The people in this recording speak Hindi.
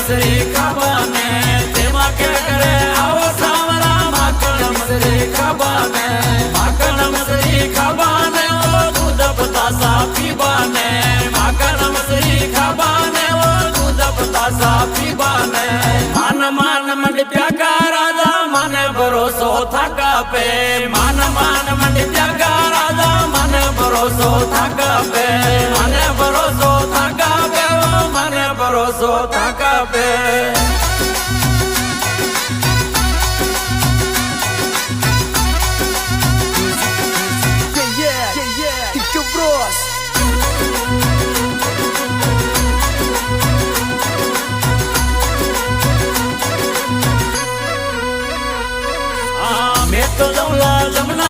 मिश्री खाबाने तेमा के करे आओ सावरा माखन मिश्री खाबाने माखन मिश्री खाबाने वो दूध बतासा पीबाने माखन मिश्री खाबाने वो दूध बतासा पीबाने मान मान मंडिया का राजा मन भरोसो थका पे मान मान मंडिया का राजा मन भरोसो थका पे मन भरोसो थका पे मन भरोसो थका पे।